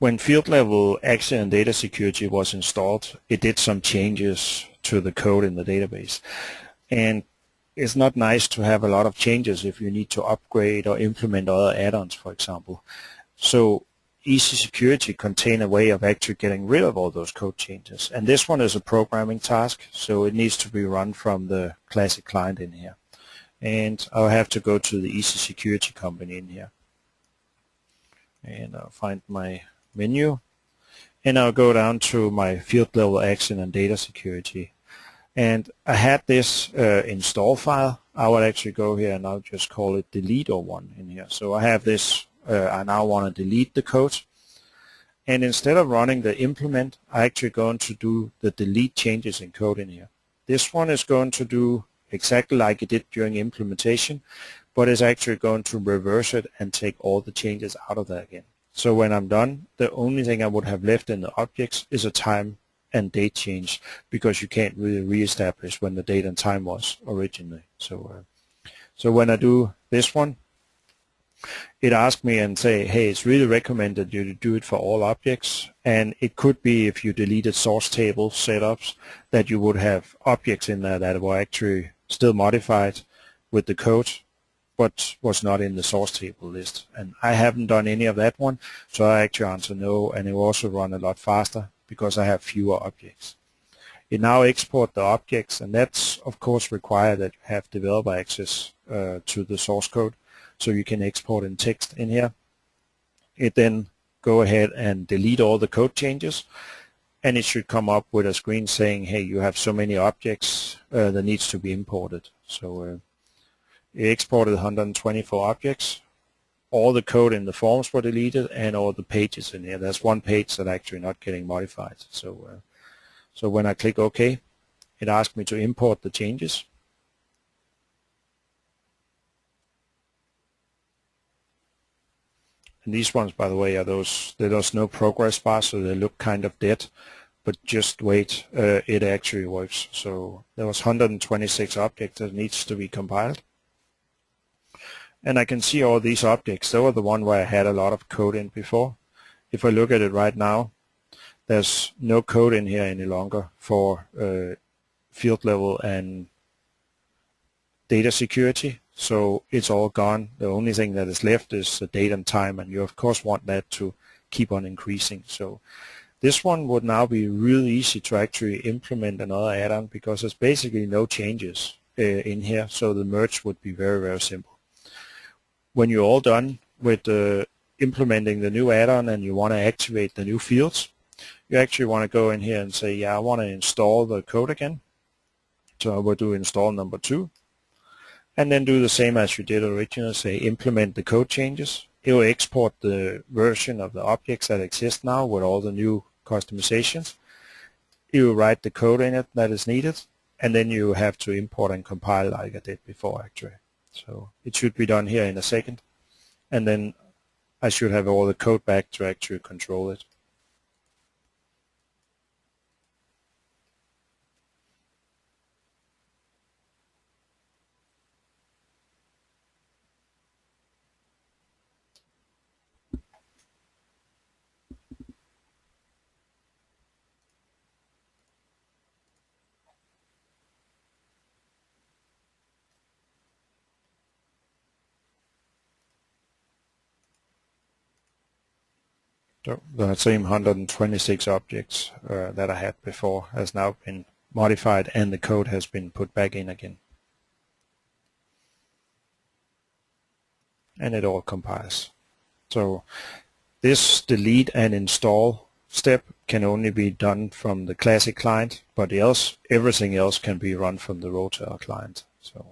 When field level access and data security was installed, it did some changes to the code in the database. And it's not nice to have a lot of changes if you need to upgrade or implement other add-ons, for example. So Easy Security contains a way of actually getting rid of all those code changes. And this one is a programming task, so it needs to be run from the Classic client in here. And I'll have to go to the Easy Security company in here. And I'll find my menu. And I'll go down to my field level access and data security. And I had this install file. I will actually go here and I'll just call it delete or one in here. So I have this, I now want to delete the code. And instead of running the implement, I actually going to do the delete changes in code in here. This one is going to do exactly like it did during implementation, but it's actually going to reverse it and take all the changes out of that again. So when I'm done, the only thing I would have left in the objects is a time and date change, because you can't really reestablish when the date and time was originally. So when I do this one, it asks me and say, hey, it's really recommended you to do it for all objects. And it could be, if you deleted source table setups, that you would have objects in there that were actually still modified with the code, but was not in the source table list. And I haven't done any of that one, so I actually answer no, and it will also run a lot faster because I have fewer objects. It now exports the objects, and that's of course required that you have developer access to the source code, so you can export in text in here. It then go ahead and delete all the code changes, and it should come up with a screen saying, hey, you have so many objects that needs to be imported. So it exported 124 objects. All the code in the forms were deleted, and all the pages in here. There's one page that actually not getting modified. So when I click OK, it asks me to import the changes. And these ones, by the way, are there's no progress bar, so they look kind of dead. But just wait, it actually works. So there was 126 objects that needs to be compiled. And I can see all these objects. They were the one where I had a lot of code in before. If I look at it right now, there's no code in here any longer for field level and data security. So it's all gone. The only thing that is left is the date and time, and you of course want that to keep on increasing. So this one would now be really easy to actually implement another add-on, because there's basically no changes in here. So the merge would be very, very simple. When you're all done with implementing the new add-on and you want to activate the new fields, you actually want to go in here and say, yeah, I want to install the code again. So I will do install number 2. And then do the same as you did originally, say implement the code changes. It will export the version of the objects that exist now with all the new customizations. You will write the code in it that is needed, and then you have to import and compile like I did before actually. So it should be done here in a second, and then I should have all the code back to actually control it. So the same 126 objects that I had before has now been modified, and the code has been put back in again. And it all compiles. So this delete and install step can only be done from the Classic client, but everything else can be run from the RoleTailored client. So